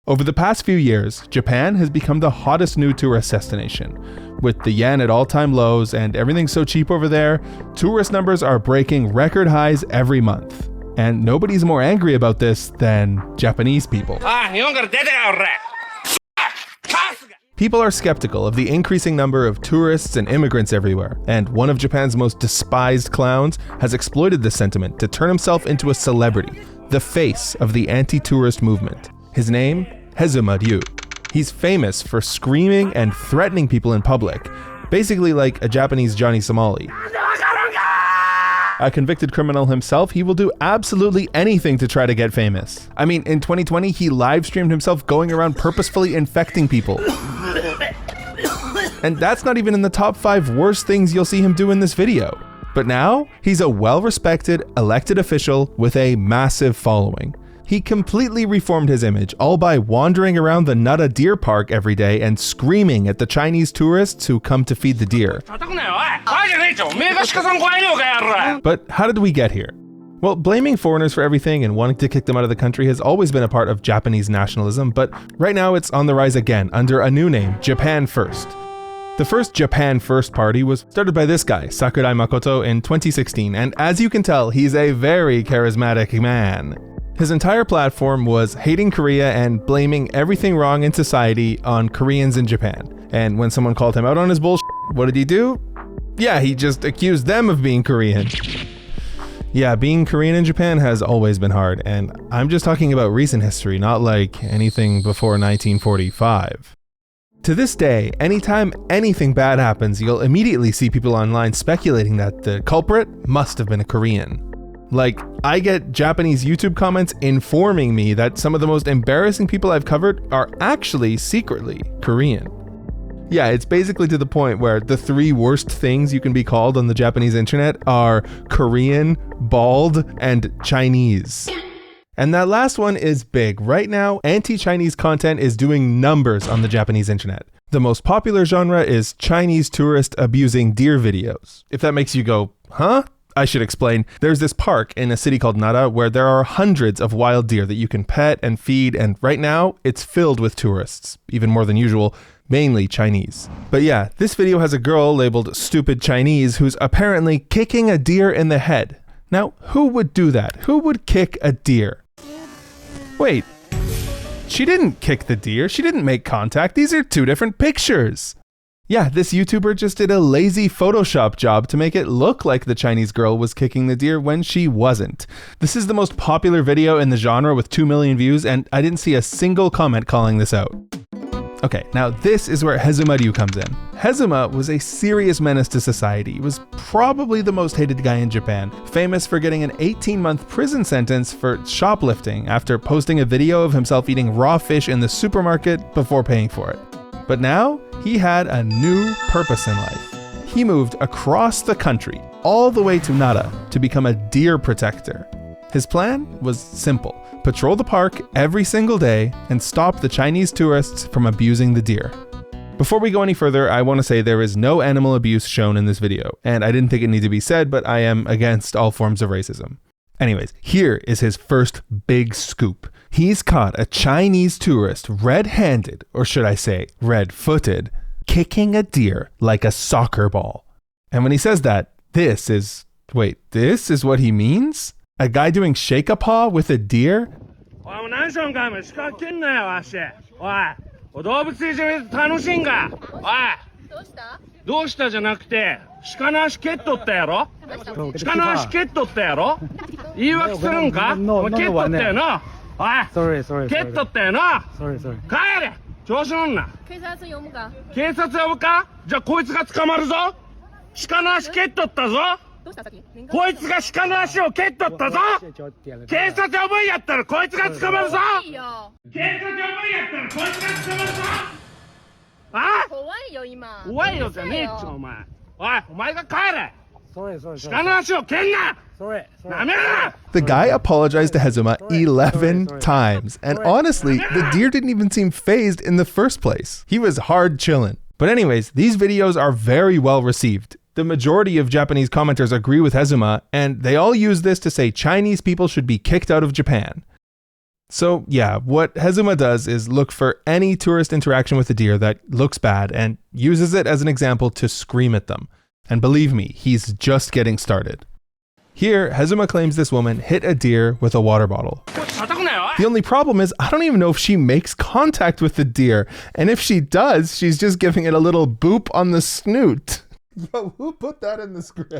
Over the past few years, Japan has become the hottest new tourist destination. With the yen at all-time lows and everything so cheap over there, tourist numbers are breaking record highs every month. And nobody's more angry about this than Japanese people. People are skeptical of the increasing number of tourists and immigrants everywhere, and one of Japan's most despised clowns has exploited this sentiment to turn himself into a celebrity, the face of the anti-tourist movement. His name? Hezumaru. He's famous for screaming and threatening people in public, basically like a Japanese Johnny Somali. A convicted criminal himself, he will do absolutely anything to try to get famous. I mean, in 2020, he live-streamed himself going around purposefully infecting people. And that's not even in the top 5 worst things you'll see him do in this video. But now, he's a well-respected, elected official with a massive following. He completely reformed his image, all by wandering around the Nara Deer Park every day and screaming at the Chinese tourists who come to feed the deer. But how did we get here? Well, blaming foreigners for everything and wanting to kick them out of the country has always been a part of Japanese nationalism, but right now it's on the rise again under a new name, Japan First. The first Japan First party was started by this guy, Sakurai Makoto, in 2016, and as you can tell, he's a very charismatic man. His entire platform was hating Korea and blaming everything wrong in society on Koreans in Japan. And when someone called him out on his bullshit, what did he do? Yeah, he just accused them of being Korean. Yeah, being Korean in Japan has always been hard, and I'm just talking about recent history, not like anything before 1945. To this day, anytime anything bad happens, you'll immediately see people online speculating that the culprit must have been a Korean. Like, I get Japanese YouTube comments informing me that some of the most embarrassing people I've covered are actually secretly Korean. Yeah, it's basically to the point where the 3 worst things you can be called on the Japanese internet are Korean, bald, and Chinese. And that last one is big. Right now, anti-Chinese content is doing numbers on the Japanese internet. The most popular genre is Chinese tourist abusing deer videos. If that makes you go, huh? I should explain, there's this park in a city called Nara where there are hundreds of wild deer that you can pet and feed, and right now, it's filled with tourists, even more than usual, mainly Chinese. But yeah, this video has a girl labeled Stupid Chinese who's apparently kicking a deer in the head. Now, who would do that? Who would kick a deer? Wait, she didn't kick the deer, she didn't make contact, these are 2 different pictures. Yeah, this YouTuber just did a lazy Photoshop job to make it look like the Chinese girl was kicking the deer when she wasn't. This is the most popular video in the genre with 2 million views, and I didn't see a single comment calling this out. Okay, now this is where Hezumaru comes in. Hezuma was a serious menace to society. He was probably the most hated guy in Japan, famous for getting an 18-month prison sentence for shoplifting after posting a video of himself eating raw fish in the supermarket before paying for it. But now, he had a new purpose in life. He moved across the country, all the way to Nara, to become a deer protector. His plan was simple: patrol the park every single day and stop the Chinese tourists from abusing the deer. Before we go any further, I want to say there is no animal abuse shown in this video, and I didn't think it needed to be said, but I am against all forms of racism. Anyways, here is his first big scoop. He's caught a Chinese tourist red-handed, or should I say red-footed, kicking a deer like a soccer ball. And when he says that, this is what he means? A guy doing shake-a-paw with a deer? Sorry. 蹴っとったよな。Sorry. 帰れ。調子乗んな。警察呼ぶか。警察呼ぶか。じゃあこいつが捕まるぞ。鹿の足蹴っとったぞ。どうした先？こいつが鹿の足を蹴っとったぞ。警察呼ぶんやったらこいつが捕まるぞ。いいよ。警察呼ぶんやったらこいつが捕まるぞ。あ？怖いよ今。怖いよじゃねえっちょお前。お前が帰れ。Sorry. 鹿の足を蹴んな。Sorry. なめるな。 The guy apologized to Hezuma 11 times, and honestly, the deer didn't even seem phased in the first place. He was hard chillin'. But anyways, these videos are very well received. The majority of Japanese commenters agree with Hezuma, and they all use this to say Chinese people should be kicked out of Japan. So yeah, what Hezuma does is look for any tourist interaction with a deer that looks bad and uses it as an example to scream at them. And believe me, he's just getting started. Here, Hezuma claims this woman hit a deer with a water bottle. The only problem is, I don't even know if she makes contact with the deer. And if she does, she's just giving it a little boop on the snoot. Yo, who put that in the script?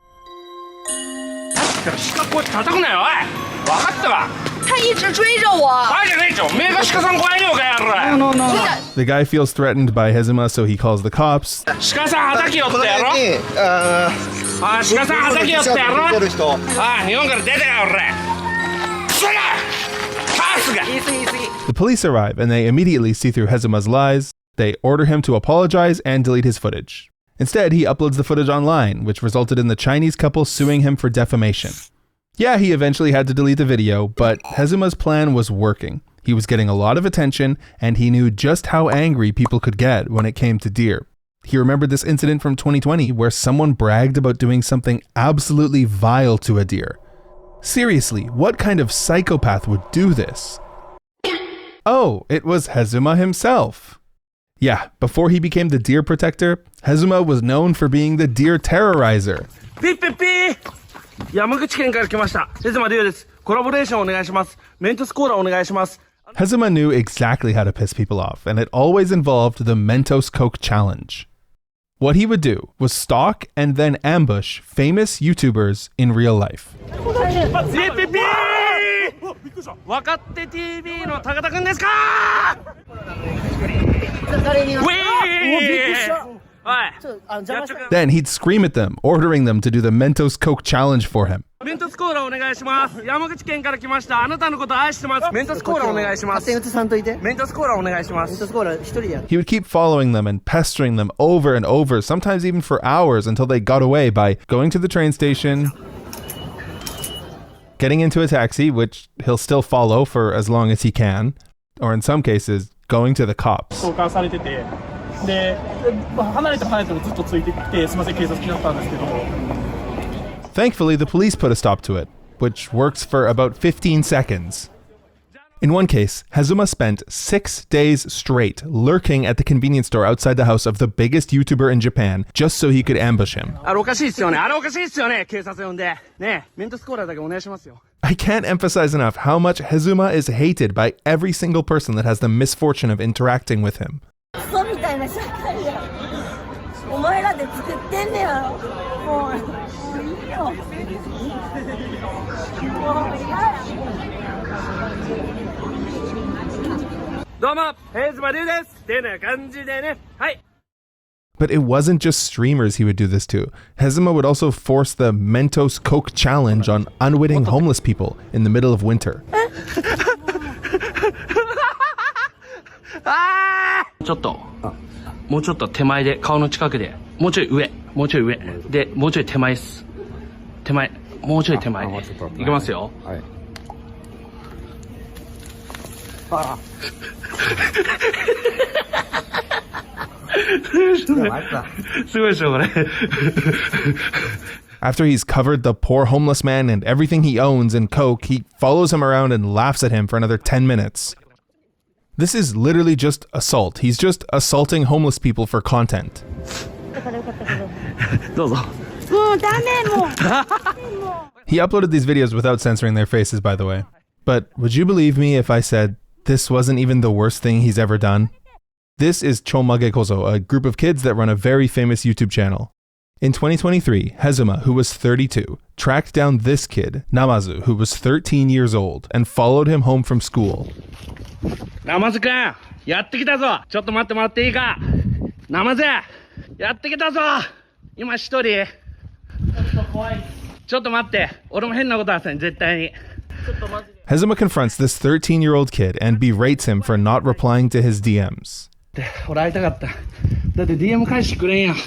The guy feels threatened by Hezuma, so he calls the cops. The police arrive and they immediately see through Hezuma's lies. They order him to apologize and delete his footage. Instead, he uploads the footage online, which resulted in the Chinese couple suing him for defamation. Yeah, he eventually had to delete the video, but Hezuma's plan was working. He was getting a lot of attention, and he knew just how angry people could get when it came to deer. He remembered this incident from 2020 where someone bragged about doing something absolutely vile to a deer. Seriously, what kind of psychopath would do this? Oh, it was Hezuma himself. Yeah, before he became the deer protector, Hezuma was known for being the deer terrorizer. Hezuma knew exactly how to piss people off, and it always involved the Mentos Coke challenge. What he would do was stalk and then ambush famous YouTubers in real life. Then he'd scream at them, ordering them to do the Mentos Coke challenge for him. He would keep following them and pestering them over and over, sometimes even for hours, until they got away by going to the train station, getting into a taxi, which he'll still follow for as long as he can, or in some cases, going to the cops. Thankfully, the police put a stop to it, which works for about 15 seconds. In one case, Hezuma spent 6 days straight lurking at the convenience store outside the house of the biggest YouTuber in Japan just so he could ambush him. I can't emphasize enough how much Hezuma is hated by every single person that has the misfortune of interacting with him. But it wasn't just streamers he would do this to. Hezuma would also force the Mentos Coke challenge on unwitting homeless people in the middle of winter. After he's covered the poor homeless man and everything he owns in Coke, he follows him around and laughs at him for another 10 minutes. This is literally just assault. He's just assaulting homeless people for content. He uploaded these videos without censoring their faces, by the way. But would you believe me if I said this wasn't even the worst thing he's ever done? This is Chomage Kozo, a group of kids that run a very famous YouTube channel. In 2023, Hezuma, who was 32, tracked down this kid, Namazu, who was 13 years old, and followed him home from school. Namazu-kun, やってきたぞ。ちょっと待ってもらっていいか。Namazu, やってきたぞ。今一人。ちょっと待って。俺も変なことはせん、絶対に。 Hezuma confronts this 13-year-old kid and berates him for not replying to his DMs. 俺会いたかった。だって DM 返してくれんやん。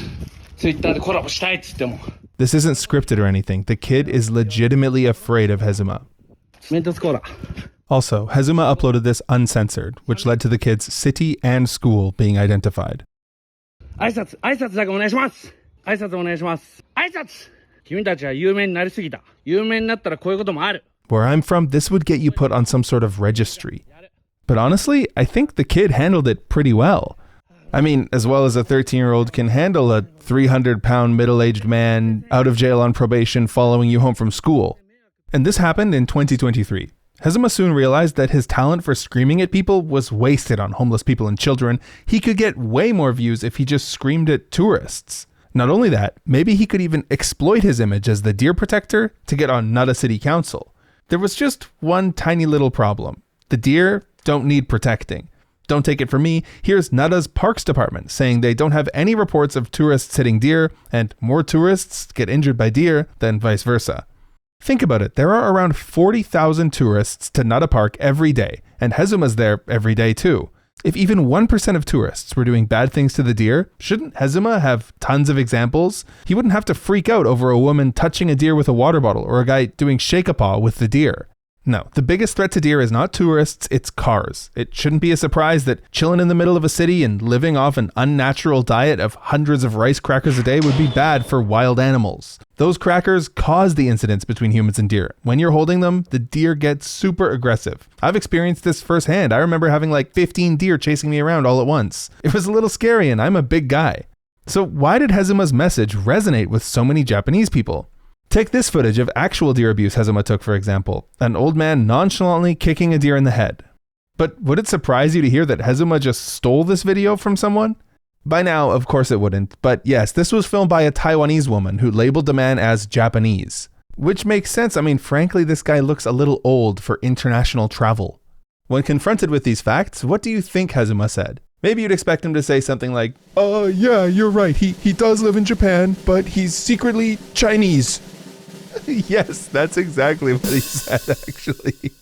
Twitter でコラボしたいっつっても。 This isn't scripted or anything. The kid is legitimately afraid of Hezuma. Also, Hezuma uploaded this uncensored, which led to the kid's city and school being identified. 挨拶だけお願いします。君たちは有名になりすぎた。有名になったらこういうこともある。Where I'm from, this would get you put on some sort of registry. But honestly, I think the kid handled it pretty well. I mean, as well as a 13-year-old can handle a 300-pound middle-aged man out of jail on probation following you home from school. And this happened in 2023. Hezuma soon realized that his talent for screaming at people was wasted on homeless people and children. He could get way more views if he just screamed at tourists. Not only that, maybe he could even exploit his image as the deer protector to get on Nara City Council. There was just one tiny little problem. The deer don't need protecting. Don't take it from me, here's Nara's Parks Department saying they don't have any reports of tourists hitting deer, and more tourists get injured by deer than vice versa. Think about it, there are around 40,000 tourists to Nara Park every day, and Hezuma's there every day too. If even 1% of tourists were doing bad things to the deer, shouldn't Hezuma have tons of examples? He wouldn't have to freak out over a woman touching a deer with a water bottle or a guy doing shake-a-paw with the deer. No, the biggest threat to deer is not tourists, it's cars. It shouldn't be a surprise that chilling in the middle of a city and living off an unnatural diet of hundreds of rice crackers a day would be bad for wild animals. Those crackers cause the incidents between humans and deer. When you're holding them, the deer get super aggressive. I've experienced this firsthand. I remember having like 15 deer chasing me around all at once. It was a little scary and I'm a big guy. So why did Hezuma's message resonate with so many Japanese people? Take this footage of actual deer abuse Hezuma took, for example. An old man nonchalantly kicking a deer in the head. But would it surprise you to hear that Hezuma just stole this video from someone? By now, of course it wouldn't. But yes, this was filmed by a Taiwanese woman who labeled the man as Japanese. Which makes sense. I mean, frankly, this guy looks a little old for international travel. When confronted with these facts, what do you think Hezuma said? Maybe you'd expect him to say something like, yeah, you're right. He does live in Japan, but he's secretly Chinese. Yes, that's exactly what he said, actually.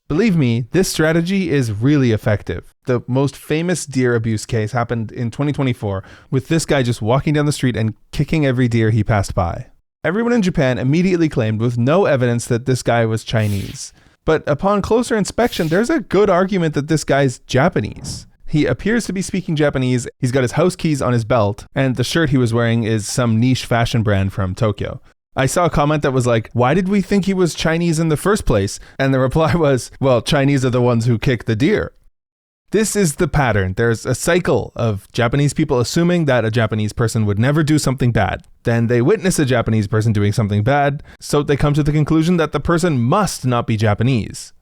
Believe me, this strategy is really effective. The most famous deer abuse case happened in 2024, with this guy just walking down the street and kicking every deer he passed by. Everyone in Japan immediately claimed with no evidence that this guy was Chinese. But upon closer inspection, there's a good argument that this guy's Japanese. He appears to be speaking Japanese, he's got his house keys on his belt, and the shirt he was wearing is some niche fashion brand from Tokyo. I saw a comment that was like, why did we think he was Chinese in the first place? And the reply was, well, Chinese are the ones who kick the deer. This is the pattern. There's a cycle of Japanese people assuming that a Japanese person would never do something bad. Then they witness a Japanese person doing something bad, so they come to the conclusion that the person must not be Japanese.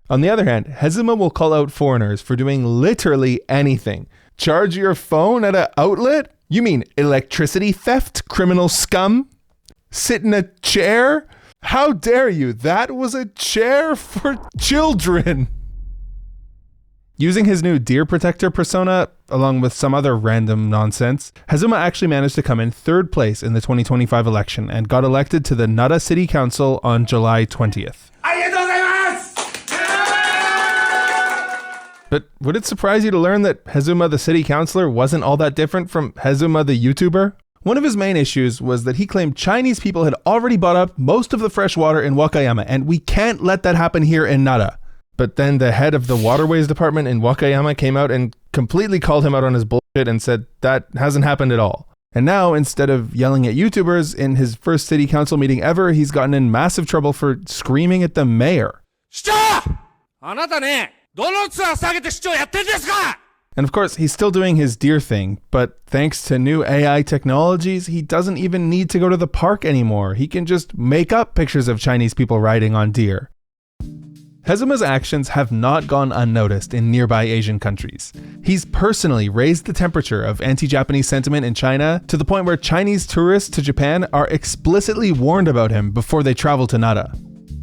On the other hand, Hezuma will call out foreigners for doing literally anything. Charge your phone at an outlet? You mean electricity theft, criminal scum? Sit in a chair? How dare you? That was a chair for children. Using his new deer protector persona, along with some other random nonsense, Hezuma actually managed to come in third place in the 2025 election and got elected to the Nara City Council on July 20th. But would it surprise you to learn that Hezuma the city councilor wasn't all that different from Hezuma the YouTuber? One of his main issues was that he claimed Chinese people had already bought up most of the fresh water in Wakayama, and we can't let that happen here in Nara. But then the head of the waterways department in Wakayama came out and completely called him out on his bullshit and said that hasn't happened at all. And now, instead of yelling at YouTubers, in his first city council meeting ever, he's gotten in massive trouble for screaming at the mayor. Stop! And of course, he's still doing his deer thing, but thanks to new AI technologies, he doesn't even need to go to the park anymore. He can just make up pictures of Chinese people riding on deer. Hezuma's actions have not gone unnoticed in nearby Asian countries. He's personally raised the temperature of anti-Japanese sentiment in China to the point where Chinese tourists to Japan are explicitly warned about him before they travel to Nara.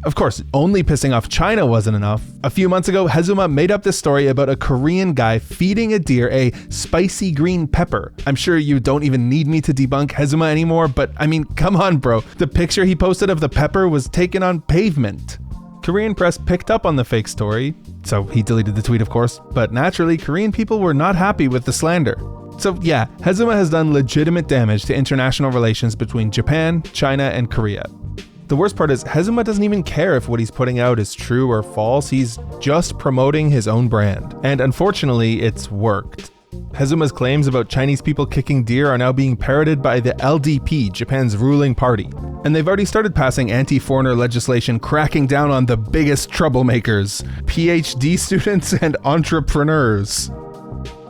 Of course, only pissing off China wasn't enough. A few months ago, Hezuma made up this story about a Korean guy feeding a deer a spicy green pepper. I'm sure you don't even need me to debunk Hezuma anymore, but I mean, come on, bro. The picture he posted of the pepper was taken on pavement. Korean press picked up on the fake story, so he deleted the tweet, of course, but naturally, Korean people were not happy with the slander. So yeah, Hezuma has done legitimate damage to international relations between Japan, China, and Korea. The worst part is, Hezuma doesn't even care if what he's putting out is true or false, he's just promoting his own brand. And unfortunately, it's worked. Hezuma's claims about Chinese people kicking deer are now being parroted by the LDP, Japan's ruling party. And they've already started passing anti-foreigner legislation cracking down on the biggest troublemakers, PhD students and entrepreneurs.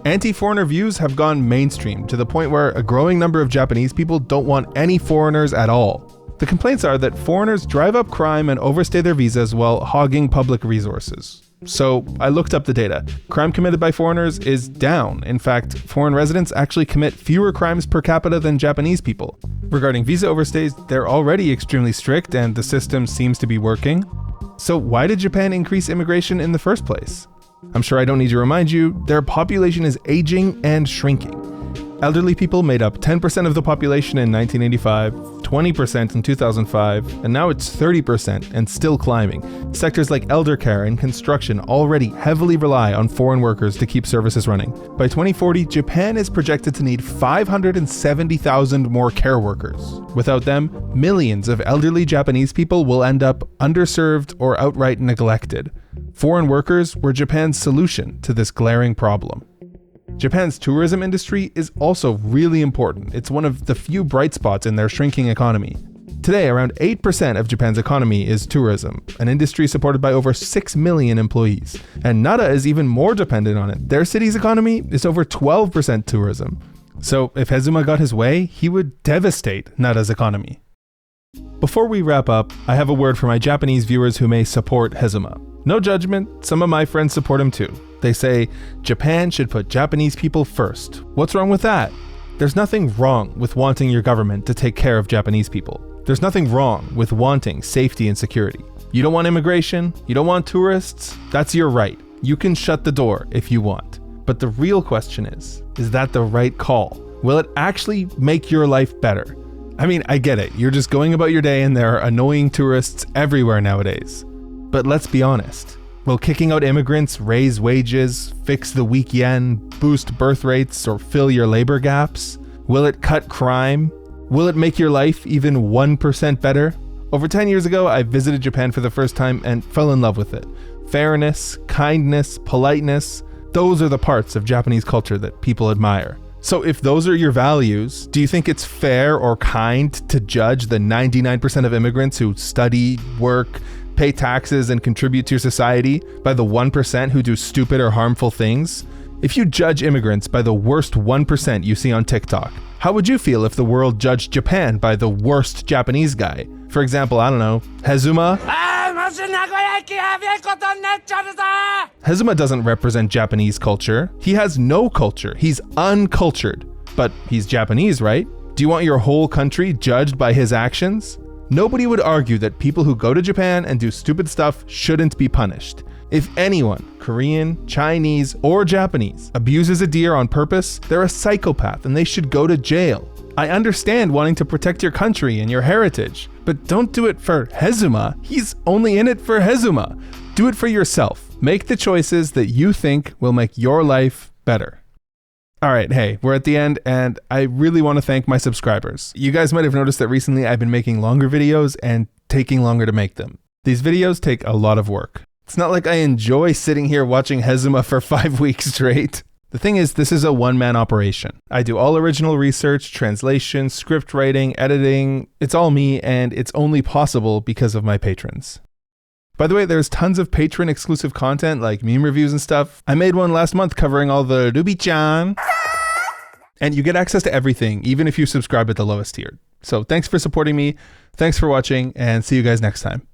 Anti-foreigner views have gone mainstream to the point where a growing number of Japanese people don't want any foreigners at all. The complaints are that foreigners drive up crime and overstay their visas while hogging public resources. So I looked up the data. Crime committed by foreigners is down. In fact, foreign residents actually commit fewer crimes per capita than Japanese people. Regarding visa overstays, they're already extremely strict and the system seems to be working. So why did Japan increase immigration in the first place? I'm sure I don't need to remind you, their population is aging and shrinking. Elderly people made up 10% of the population in 1985, 20% in 2005, and now it's 30% and still climbing. Sectors like elder care and construction already heavily rely on foreign workers to keep services running. By 2040, Japan is projected to need 570,000 more care workers. Without them, millions of elderly Japanese people will end up underserved or outright neglected. Foreign workers were Japan's solution to this glaring problem. Japan's tourism industry is also really important. It's one of the few bright spots in their shrinking economy. Today, around 8% of Japan's economy is tourism, an industry supported by over 6 million employees. And Nara is even more dependent on it. Their city's economy is over 12% tourism. So if Hezuma got his way, he would devastate Nara's economy. Before we wrap up, I have a word for my Japanese viewers who may support Hezuma. No judgment, some of my friends support him too. They say, Japan should put Japanese people first. What's wrong with that? There's nothing wrong with wanting your government to take care of Japanese people. There's nothing wrong with wanting safety and security. You don't want immigration, you don't want tourists, that's your right. You can shut the door if you want. But the real question is that the right call? Will it actually make your life better? I mean, I get it, you're just going about your day and there are annoying tourists everywhere nowadays. But let's be honest. Will kicking out immigrants raise wages, fix the weak yen, boost birth rates, or fill your labor gaps? Will it cut crime? Will it make your life even 1% better? Over 10 years ago, I visited Japan for the first time and fell in love with it. Fairness, kindness, politeness, those are the parts of Japanese culture that people admire. So if those are your values, do you think it's fair or kind to judge the 99% of immigrants who study, work, pay taxes, and contribute to your society by the 1% who do stupid or harmful things? If you judge immigrants by the worst 1% you see on TikTok, how would you feel if the world judged Japan by the worst Japanese guy? For example, I don't know, Hezuma? Hezuma doesn't represent Japanese culture. He has no culture. He's uncultured. But he's Japanese, right? Do you want your whole country judged by his actions? Nobody would argue that people who go to Japan and do stupid stuff shouldn't be punished. If anyone, Korean, Chinese, or Japanese, abuses a deer on purpose, they're a psychopath and they should go to jail. I understand wanting to protect your country and your heritage, but don't do it for Hezuma. He's only in it for Hezuma. Do it for yourself. Make the choices that you think will make your life better. All right, hey, we're at the end, and I really want to thank my subscribers. You guys might have noticed that recently I've been making longer videos and taking longer to make them. These videos take a lot of work. It's not like I enjoy sitting here watching Hezuma for 5 weeks straight. The thing is, this is a one-man operation. I do all original research, translation, script writing, editing. It's all me, and it's only possible because of my patrons. By the way, there's tons of patron exclusive content like meme reviews and stuff. I made one last month covering all the Ruby-chan. And you get access to everything, even if you subscribe at the lowest tier. So thanks for supporting me, thanks for watching, and see you guys next time.